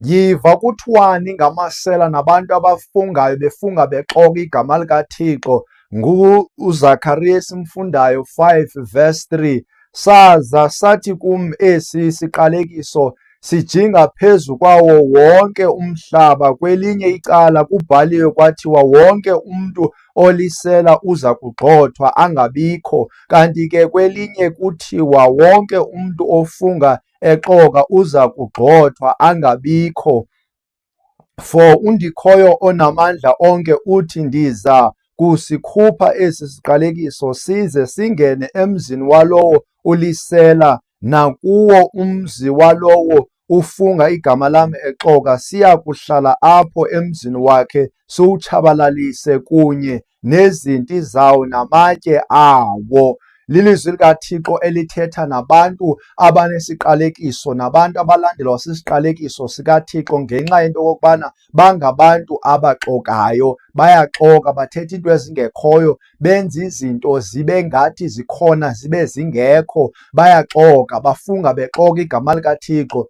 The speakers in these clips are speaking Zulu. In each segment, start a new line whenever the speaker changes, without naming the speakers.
Yiva kuthiwani ngamasela nabantu abafungayo befunga bexoka igama likaThixo. UZakhariya esimfundayo 5 verse 3. Saza sathi kum esi siqalekiso sijinga phezu kwawo wonke umhlaba. Kwelinye icala kubhaliwe kwathiwa wonke umntu olisela uza kugxothwa angabikho. Kanti ke kwelinye kuthiwa wonke umntu ofunga exoka uza kugxothwa angabikho. For undikhoyo onamandla onke uthi, ndiza kusikhupha esi siqalekiso size singene emzini walowo ulisela nakuwo umzi walowo ufunga igama lam exoka. Siya kuhlala apho emzini wakhe siwutshabalalise kunye nezinti zawo namatye awo. Lilizwi likaThixo elithetha nabantu abanesiqalekiso, nabantu abalandelwa sisiqalekiso sikaThixo ngenxa yento okokubana bangabantu abaxokayo. Bayaxoka, bathetha into ezingekhoyo, benza izinto zibe ngathi zikhona zibe zingekho. Bayaxoka, bafunga bexoka igama likaThixo.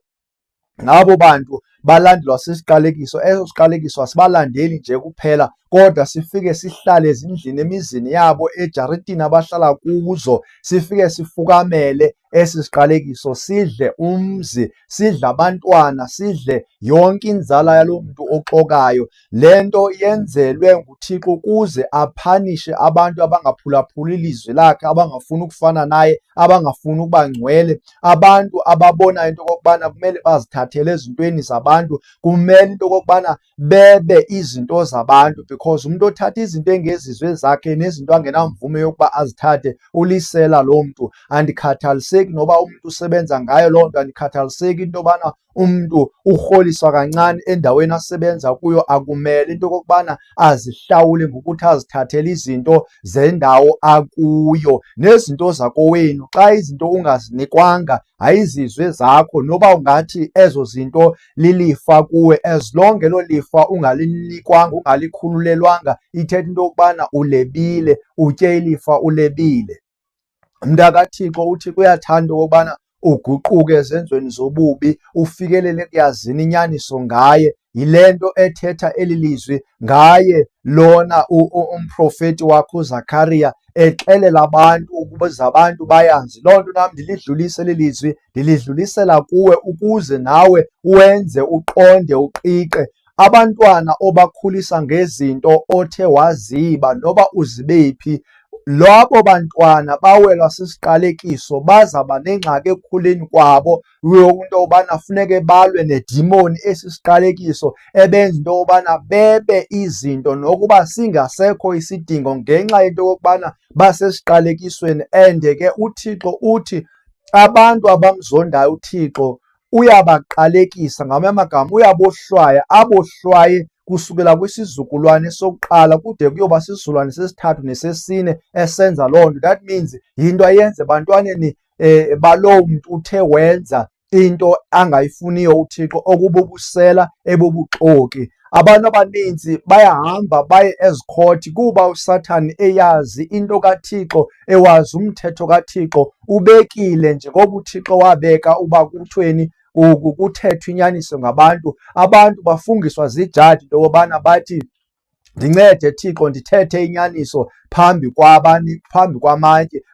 Ngabo bantu balandelwa sisiqalekiso. Eso siqalekiso asibalandeli nje kuphela, kodwa sifike sihlale ezindlini, emizini yabo, ejaritini abahlala kuzo. Sifike sifukamele esi siqalekiso, sidle umzi, sidle abantwana, sidle yonke inzala yalo mntu oxokayo. Le nto yenzelwe nguThixo ukuze aphanishe abantu abangaphulaphuli ilizwi lakhe, abangafuni ukufana naye, abangafuni ukuba ngcwele, abantu ababona into okokubana kumele bazithathele ezintweni zabantu, kumele into okokubana bebe izinto zabantu. Because umuntu othatha izinto engezizo zakhe nezinto angenamvume yokuba azithathe, ulisela lo mntu. Andikhathaliseki noba umntu usebenza ngayo loo nto, andikhathaliseki into yobana umntu urholiswa kancane endaweni asebenza kuyo. Akumele into okokubana azihlawule ngokuthi azithathele izinto zendawo akuyo. Nezinto zakowenu, xa izinto ungazinikwanga ayizizwe zakho, noba ungathi ezo zinto lilifa kuwe, as long elo lifa ungalinikwanga, ungalikhululelwanga, ithetha into yokubana ulebile, utye ilifa ulebile. MntakaThixo, uThixo uyathanda okokubana uguquke ezenzweni zobubi, ufikelele ekuyazini inyaniso ngaye. Yile nto ethetha eli lizwi ngaye lona umprofeti wakhe uZakhariya exelela abantu ukuze abantu bayazi loo nto. Nam ndilidlulise eli lizwi, ndilidlulisela kuwe ukuze nawe wenze, uqonde, uqiqe. Abantwana obakhulisa ngezinto othe waziba noba uzibephi, labo bantwana bawelwa sisiqalekiso bazaba nengxaki ekukhuleni kwabo, into yobana funeke balwe nedimoni esisiqalekiso ebenza into yobana bebe izinto nokuba singasekho isidingo ngenxa yento yokokubana basesiqalekisweni. And ke uThixo uthi abantu abamzondayo uThixo uyabaqalekisa, ngamanye amagama uyabohlwaya, abohlwaye kusukela kwisizukulwane sokuqala kude kuyoba sisizukulwane sesithathu nesesine esenza loo nto. That means yinto ayenze ebantwaneni baloo mntu uthe wenza into angayifuniyo uThixo, okububusela, ebubuxoki. Abantu abaninzi bayahamba baye ezikhothi kuba uSathane eyazi into kaThixo, ewazi umthetho kaThixo. Ubekile njengoba uThixo wabeka uba kuthweni, kuthethwe inyaniso ngabantu. Abantu bafungiswa ziijaji into yobana bathi, ndincede Thixo ndithethe inyaniso phambi kwamanye,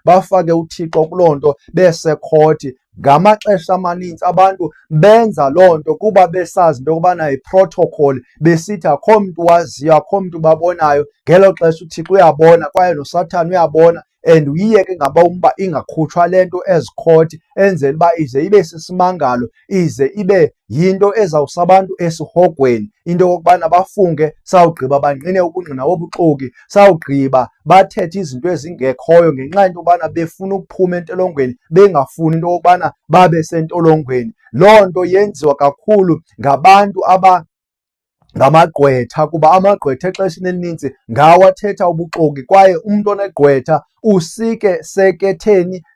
bafake uThixo kuloo nto besekhothi. Ngamaxesha amaninzi abantu benza loo nto kuba besazi into yokubana yiprotocol, besithi akho mntu waziyo, akho mntu babonayo. Ngelo xesha uThixo uyabona kwaye noSathane uyabona, and uyiyeke ngabomi uba ingakhutshwa le nto ezikhothi, enzela uba ize ibe sisimangalo, ize ibe yinto ezawusa abantu esihogweni. Into yokokubana bafunge, sawugqiba bangqine ubungqina bobuxoki, sawugqiba bathethe izinto ezingekhoyo ngenxa yento yokubana befuna ukuphuma entolongweni, bengafuni into yokubana babe sentolongweni. Loo nto yenziwa kakhulu ngabantu ngamagqwetha, kuba amagqwetha exesheni elininzi ngawo athetha ubuxoki, kwaye umntu onegqwetha usike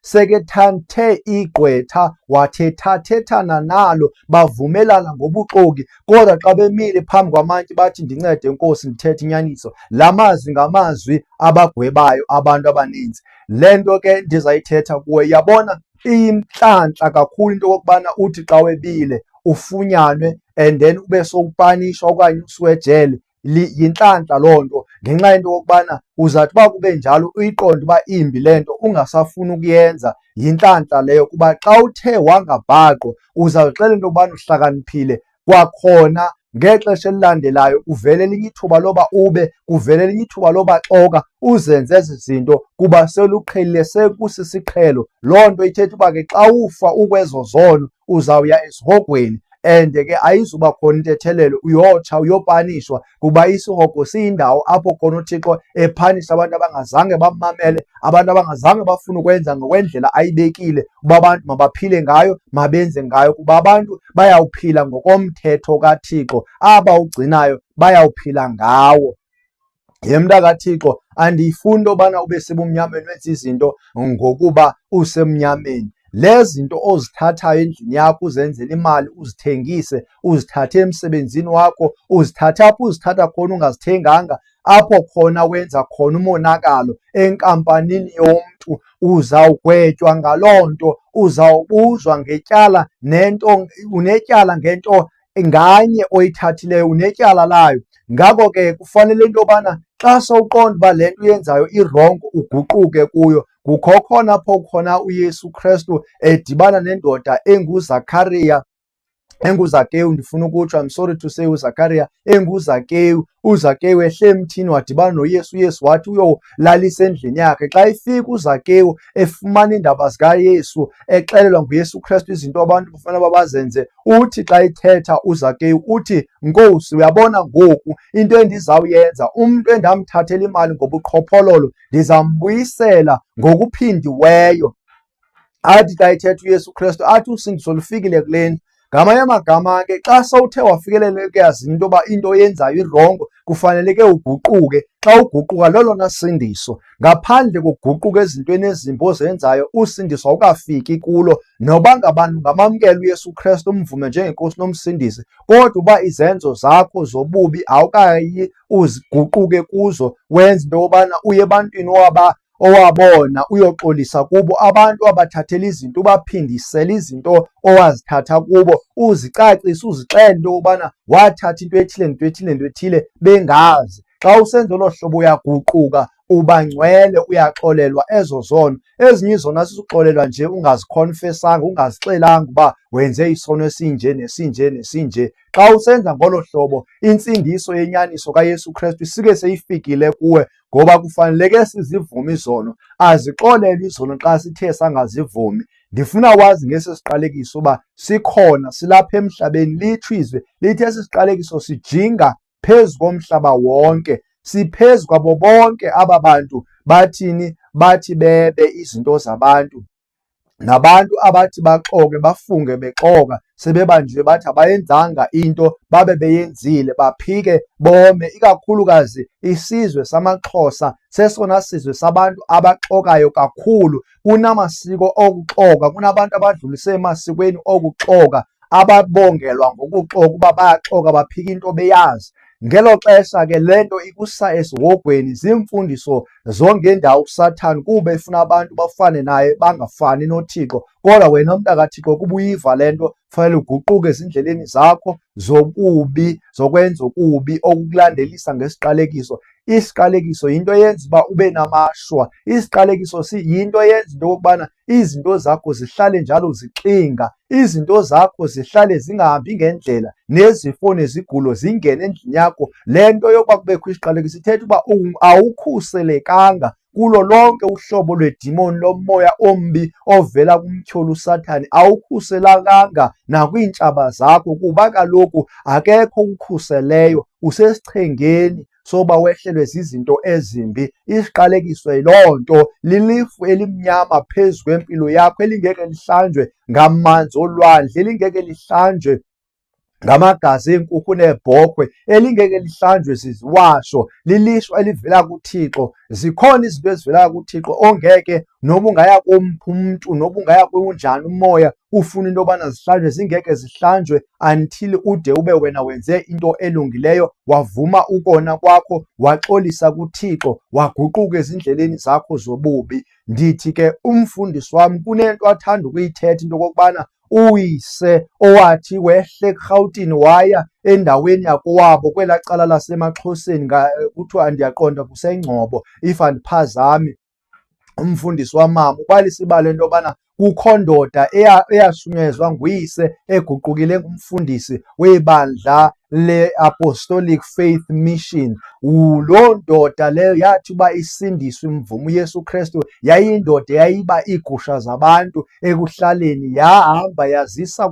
sekethanthe igqwetha wathethathethana nalo, bavumelana ngobuxoki. Kodwa xa bemile phambi kwamantyi bathi, ndincede Nkosi ndithethe inyaniso, la mazwi ngamazwi abagwebayo abantu abaninzi. Le nto ke ndizayithetha kuwe, yabona iyintlantla kakhulu into yokokubana uthi xa webile ufunyanwe and then ube sowupanishwa okanye usuwejele. Yinhlanhla loo nto, ngenxa yento yokubana uzathi uba kube njalo uyiqonde uba imbi le nto ungasafuni ukuyenza. Yinhlanhla leyo kuba xa uthe wangabhaqwa uzawuxela into yokubana uhlakaniphile, kwakhona ngexesha elilandelayo kuvele elinye ithuba loba ube, kuvele elinye ithuba loba xoka uzenze ezi zinto kuba seluqhelile, sekusisiqhelo. Loo nto ithetha uba ke xa ufa ukwezo zono uzawuya esihogweni and ke ayizuba khona intethelelo, uyotsha uyopanishwa kuba isihogo siyindawo apho khona uThixo ephanisha abantu abangazange bamamele, abantu abangazange bafune ukwenza ngokwendlela ayibekile uba abantu mabaphile ngayo, mabenze ngayo, kuba abantu bayawuphila ngokomthetho kaThixo, aba ugcinayo bayawuphila ngawo. Ye mntakaThixo, andiyifuni into yobana ube sebumnyameni wenza izinto ngokuba usemnyameni. Lezi zinto ozithathayo endlini yakho uzenzela imali, uzithengise, uzithathe emsebenzini wakho, uzithathe apho uzithatha khona ungazithenganga, apho khona wenza khona umonakalo enkampanini yomntu, uzawugwetywa ngaloo nto, uzawubuzwa ngetyala nento, unetyala ngento nganye oyithathileyo, unetyala layo. Ngako ke kufanele into yobana xa sowuqonda uba le nto uyenzayo irongo uguquke kuyo. Kukho khona apho khona uYesu Kristu edibana nendoda enguZakhariya, enguZakewu ndifuna ukutsho, I'm sorry to say uZakhariya, enguZakewu. uZakewu ehle emthini wadibana noYesu, uYesu wathi uyolalisa endlini yakhe. Xa efika uZakewu efumana iindaba zikaYesu, exelelwa nguYesu Kristu izinto abantu kufanele babazenze, uthi xa ethetha uZakewu uthi, Nkosi, uyabona ngoku into endizawuyenza, umntu endamthathela imali ngobuqhophololo ndizambuyisela ngokuphindiweyo. Athi xa ethetha uYesu Kristu athi usindiso lufikile kule ndlu. Ngamanye amagama ke xa sowuthe wafikelela ekuyazini into yoba into oyenzayo irongo, kufanele ke uguquke. Xa uguquka lolona sindiso. Ngaphandle kokuguquka ezintweni ezimbi ozenzayo, usindiso awukafiki kulo. Noba ngabantu ngamamkela uYesu Kristu umvume njengeNkosi nomsindisi, kodwa uba izenzo zakho zobubi awukayi uziguquke kuzo, wenza into yobana uye ebantwini owabona uyoxolisa kubo, abantu abathathela izinto ubaphindisela izinto owazithatha kubo, uzicacise, uzixele into yokubana wathatha into ethile nento ethile nento ethile bengazi. Xa usenza olo hlobo uyaguquka, uba ngcwele, uyaxolelwa ezo zono. Ezinye izona sisuxolelwa nje ungazikhonfesanga, ungazixelanga uba wenze isono esinje nesinje nesinje. Xa usenza ngolo hlobo, intsindiso yenyaniso kaYesu Kristu isike seyifikile kuwe, ngoba kufaneleke sizivume izono, azixolelwe izono xa sithe sangazivumi. Ndifuna wazi ngesi siqalekiso uba sikhona, silapha emhlabeni, litsho izwi lithi esi siqalekiso sijinga phezu komhlaba wonke, siphezu kwabo bonke aba bantu bathini, bathi bebe izinto zabantu, nabantu abathi baxoke bafunge bexoka, sebebanjiwe bathi abayenzanga into babe beyenzile, baphike bome. Ikakhulukazi isizwe samaXhosa sesona sizwe sabantu abaxokayo kakhulu, kunamasiko okuxoka, kunabantu abadlulise emasikweni okuxoka, ababongelwa ngokuxoka uba bayaxoka, baphika into beyazi. Ngelo xesha ke le nto ikusa esihogweni, ziimfundiso zongendawo uSathane kuba efuna abantu bafane naye bangafani noThixo. Kodwa wena mntakaThixo kuba uyiva le nto, fanele uguquke ezindleleni zakho zokubi, zokwenza okubi okukulandelisa ngesiqalekiso. Isiqalekiso yinto eyenza uba ube namashwa. Isiqalekiso yinto eyenza into yokubana izinto zakho zihlale njalo zixinga, izinto zakho zihlale zingahambi ngendlela, nezifo nezigulo zingene endlini yakho. Le nto yokuba kubekho isiqalekiso ithetha uba awukhuselekanga kulo lonke uhlobo lwedimoni, lomoya ombi ovela kumtyholi uSathane. Awukhuselekanga nakwiintshaba zakho kuba kaloku akekho ukukhuseleyo, usesichengeni soba wehlelwe zizinto ezimbi. Isiqalekiso yiloo nto, lilifu elimnyama phezu kwempilo yakho elingeke lihlanjwe ngamanzi olwandle, elingeke lihlanjwe ngamagazi eenkukhu neebhokhwe, elingeke lihlanjwe ziziwasho. Lilishwa elivela kuThixo. Zikhona izinto ezivela kuThixo ongeke noba ungaya komphi umntu, noba ungaya kunjani umoya ufuna into yobana zihlanjwe, zingeke zihlanjwe until ude ube wena wenze into elungileyo, wavuma ukona kwakho, waxolisa kuThixo, waguquka ezindleleni zakho zobubi. Ndithi ke umfundisi wam kunento athanda ukuyithetha into yokokubana uyise owathi wehle eRhawutini waya endaweni yakowabo kwelaa cala lasemaXhoseni, kuthiwa ndiyaqonda kuseNgcobo if andiphazami umfundisi wamama, ubalisa ibalo into yobana kukho ndoda eyashunyezwa nguyise eguqukile ngumfundisi webandla le-Apostolic Faith Mission. Loo ndoda leyo yathi uba isindiswe imvume uYesu Kristu, yayindoda eyayiba iigusha zabantu ekuhlaleni, yahamba yazisa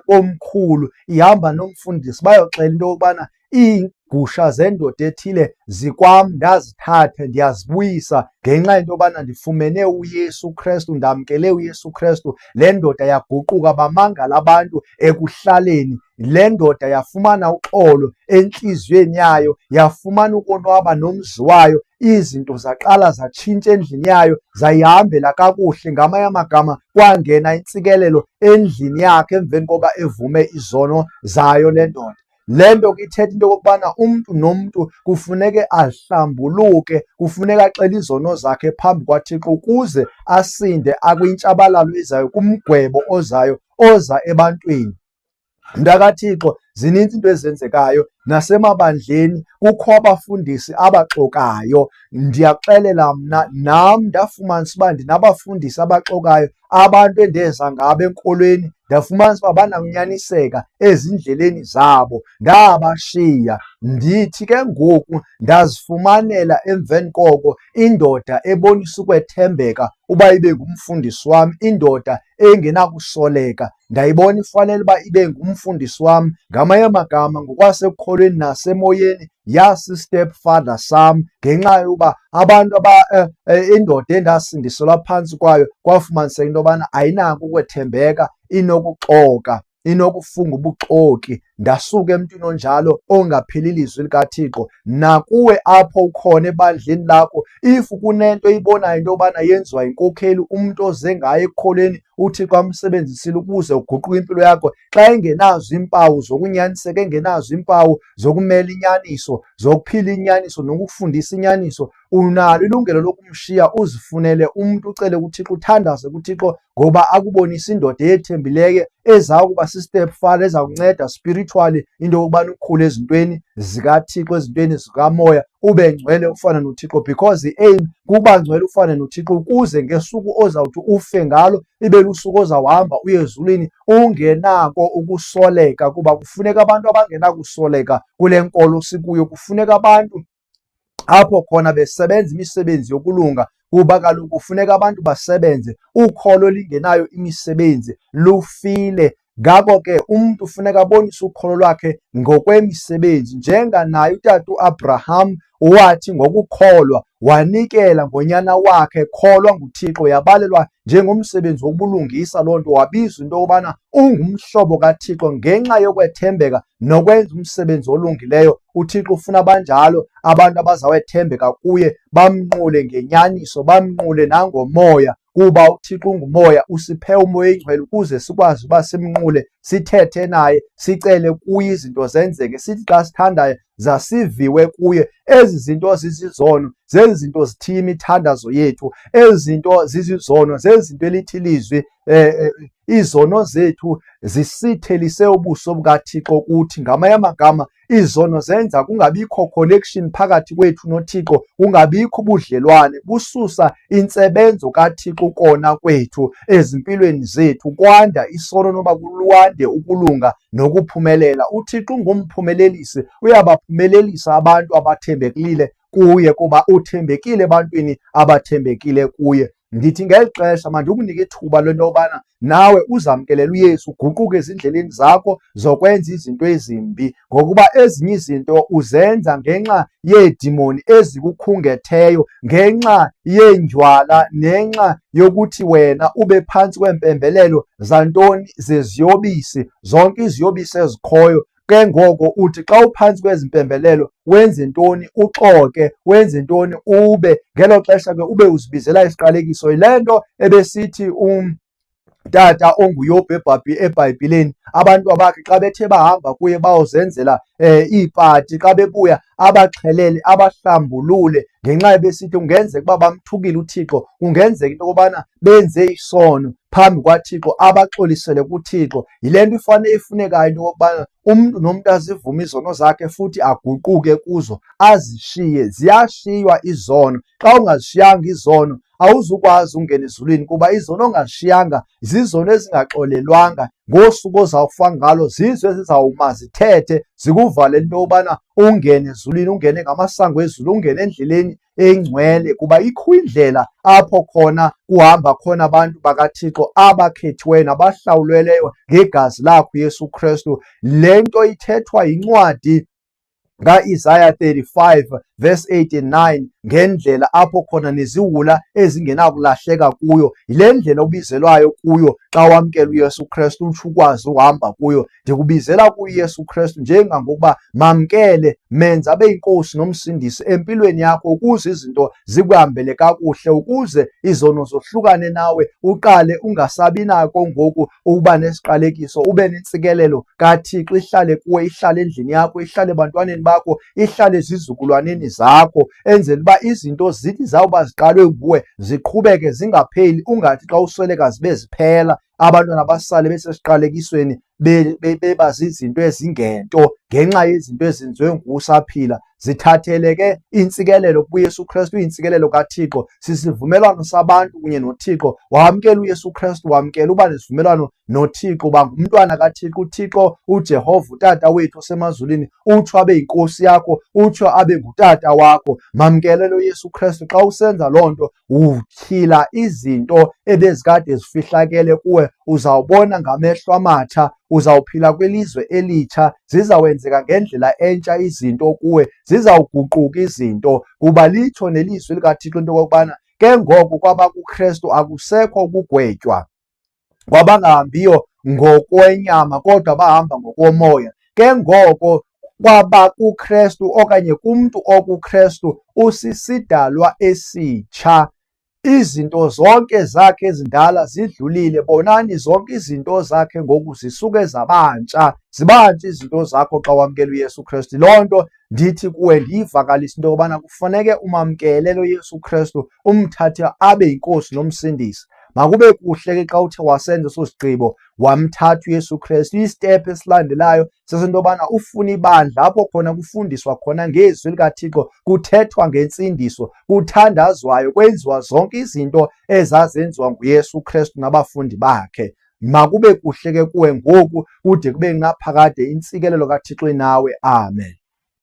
komkhulu, ihamba nomfundisi bayoxela into yokubana iigusha zendoda ethile zikwam, ndazithatha ndiyazibuyisa ngenxa yento yobana ndifumene uYesu Kristu, ndamkele uYesu Kristu. Le ndoda yaguquka, bamangala abantu ekuhlaleni. Le ndoda yafumana uxolo entliziyweni yayo, yafumana ukonwaba nomzi wayo, izinto zaqala zatshintsha endlini yayo, zayihambela kakuhle. Ngamanye amagama kwangena intsikelelo endlini yakhe emveni koba evume izono zayo le ndoda. Le nto ke ithetha into yokokubana umntu nomntu kufuneke ahlambuluke, kufuneka axele izono zakhe phambi kwaThixo ukuze asinde akwintshabalalo ezayo, kumgwebo ozayo oza ebantwini. MntakaThixo, zinintsi into ezenzekayo nasemabandleni. Kukho abafundisi abaxokayo. Ndiyaxelela mna, nam ndafumanisa uba ndinabafundisi abaxokayo, abantu endeza ngabo enkolweni, ndafumanisa uba banakunyaniseka ezindleleni zabo, ndabashiya. Ndithi ke ngoku ndazifumanela emveni koko indoda ebonisa ukwethembeka uba ibe ngumfundisi wam, indoda engenakusoleka. Ndayibona ifanele uba ibe ngumfundisi wam. Ngamanye amagama, ngokwasekukholweni nasemoyeni yasi-stepfather sam, ngenxa yokuba abantu indoda endasindiselwa phantsi kwayo kwafumaniseka into yobana ayinako ukwethembeka, inokuxoka, inokufunga ubuxoki. Ndasuka emntwini onjalo ongaphili ilizwi likaThixo. Nakuwe apho ukhona ebandleni lakho, if kunento oyibonayo into yobana yenziwa yinkokheli, umntu oze ngayo ekukholweni, uThixo amsebenzisile ukuze uguquke impilo yakho, xa engenazo iimpawu zokunyaniseka, engenazo iimpawu zokumela inyaniso, zokuphila inyaniso nokufundisa inyaniso, unalo ilungelo lokumshiya, uzifunele umntu, ucele kuThixo, uthandaze kuThixo, ngoba akubonisa indoda ethembileyo eza kuba si-stepfather, eza kunceda spiritually into yokubana ukhule ezintweni zikaThixo, ezintweni zikamoya, ube ngcwele ufana noThixo, because i-aim kuba ngcwele ufane noThixo ukuze ngesuku ozawuthi ufe ngalo ibe lusuku ozawuhamba uye ezulwini ungenako ukusoleka, kuba kufuneka abantu abangenakusoleka kule nkolo sikuyo. Kufuneka abantu apho khona besebenza imisebenzi yokulunga, kuba kaloku kufuneka abantu basebenze. Ukholo olingenayo imisebenzi lufile. Ngako ke umntu funeka abonise ukholo lwakhe ngokwemisebenzi, njenganaye utata uAbraham wathi ngokukholwa wanikela ngonyana wakhe, kholwa nguThixo, yabalelwa njengomsebenzi wobulungisa. Loo nto wabizwa into yokubana ungumhlobo kaThixo ngenxa yokwethembeka nokwenza umsebenzi olungileyo. uThixo ufuna abanjalo, abantu abazawethembeka kuye, bamnqule ngenyaniso, bamnqule nangomoya, kuba uThixo ungumoya. Usiphe umoya oyingcwele ukuze sikwazi uba simnqule, sithethe naye, sicele kuye izinto zenzeke, sithi xa sithandayo zasiviwe kuye. Ezi zinto zizizono zezi zinto zithiya imithandazo yethu, ezi zinto zizizono zezi zinto elithi ilizwi izono zethu zisithelise ubuso bukaThixo kuthi. Ngamanye amagama, izono zenza kungabikho connection phakathi kwethu noThixo, kungabikho ubudlelwane, bususa intsebenzo kaThixo kona kwethu ezimpilweni zethu, kwanda isono noba kulwande ukulunga nokuphumelela. uThixo ungumphumelelisi, uyabaphumelelisa abantu abathembekile kuye, kuba uthembekile ebantwini abathembekile kuye. Ndithi ngeli xesha mandikunike ithuba lento yobana nawe uzamkelele uYesu, uguquke ezindleleni zakho zokwenza izinto ezimbi, ngokuba ezinye izinto uzenza ngenxa yeedimoni ezikukhungetheyo, ngenxa yendywala, nenxa yokuthi wena ube phantsi kwempembelelo zantoni, zeziyobisi, zonke iziyobisi ezikhoyo. Ke ngoko uthi xa uphantsi kwezi mpembelelo wenze ntoni? Uxoke. Wenze ntoni? Ube ngelo xesha ke ube uzibizela isiqalekiso. Yile nto ebesithi Tata onguYobhi eBhayibhileni, abantu bakhe xa bethe bahamba kuye bayozenzela iipati, xa bebuya abaxhelele, abahlambulule, ngenxa besithi kungenzeka uba bamthukile uThixo, kungenzeka into yokubana benze isono phambi kwaThixo, abaxolisele kuThixo. Yile nto ifunekayo into yokubana umntu nomntu azivume izono zakhe futhi aguquke kuzo, azishiye. Ziyashiywa izono. Xa ungazishiyanga izono awuzukwazi ungena ezulwini, kuba izono ongazishiyanga zizono ezingaxolelwanga. Ngosuku ozawufa ngalo zizo ezizawuma zithethe zikuvalele into yobana ungene ezulwini, ungene ngamasango ezulu, ungene endleleni engcwele, kuba ikho indlela apho khona kuhamba khona abantu bakaThixo abakhethiweyo nabahlawulelweyo ngegazi lakho Yesu Kristu. Le nto ithethwa yincwadi ka-Isaiah 35 verse 8 and 9, ngendlela apho khona neziwula ezingenakulahleka kuyo. Yile ndlela ubizelwayo kuyo xa wamkela uYesu Kristu, utsho ukwazi uhamba kuyo. Ndikubizela kuYesu Kristu njengangokuba mamkele, menze abe yinkosi nomsindisi empilweni yakho, ukuze izinto zikuhambele kakuhle, ukuze izono zohlukane nawe, uqale ungasabi nako ngoku ukuba nesiqalekiso, ube nentsikelelo kaThixo ihlale kuwe, ihlale endlini yakho, ihlale ebantwaneni bakho, ihlale ezizukulwaneni zakho, enzela uba izinto zithi zawuba ziqalwe nguwe ziqhubeke zingapheli. Ungathi xa usweleka zibe ziphela, abantwana basale besesiqalekisweni beba zizinto ezingento ngenxa yezinto ezenziwe ngusaphila. Zithathele ke intsikelelo kuYesu Kristu, intsikelelo kaThixo. Sisivumelwano sabantu kunye noThixo. Wamkela uYesu Kristu, wamkela uba nesivumelwano noThixo, uba ngumntwana kaThixo. uThixo uJehova utata wethu osemazulwini utsho abe yinkosi yakho, utsho abe ngutata wakho. Mamkelelo uYesu Kristu. Xa usenza loo nto utyhila izinto ebezikade zifihlakele kuwe, uzawubona ngamehlo amatsha, uzawuphila kwilizwe elitsha, zizawenzeka ngendlela entsha izinto kuwe, zizawuguquka izinto, kuba litsho nelizwi likaThixo into okokubana ke ngoko kwabakuKristu akusekho ukugwetywa, kwabangahambiyo ngokwenyama kodwa bahamba ngokomoya. Ke ngoko kwabakuKristu okanye kumntu okuKristu usisidalwa esitsha. Izinto zonke zakhe ezindala zidlulile, bonani zonke izinto zakhe ngoku zisuke zabantsha. Zibantsha izinto zakho xa wamkela uYesu Kristu. Loo nto ndithi kuwe ndiyivakalise into yokubana kufaneke umamkele lo Yesu Kristu, umthathe abe yinkosi nomsindisi. Makube kuhle ke xa uthe wasenza eso sigqibo, wamthatha uYesu Kristu. Isitephu esilandelayo sesento yobana ufune ibandla apho khona kufundiswa khona ngezwi likaThixo, kuthethwa ngentsindiso, kuthandazwayo, kwenziwa zonke izinto ezazenziwa nguYesu Kristu nabafundi bakhe. Makube kuhle ke kuwe ngoku kude kube naphakade, intsikelelo kaThixo inawe. Amen.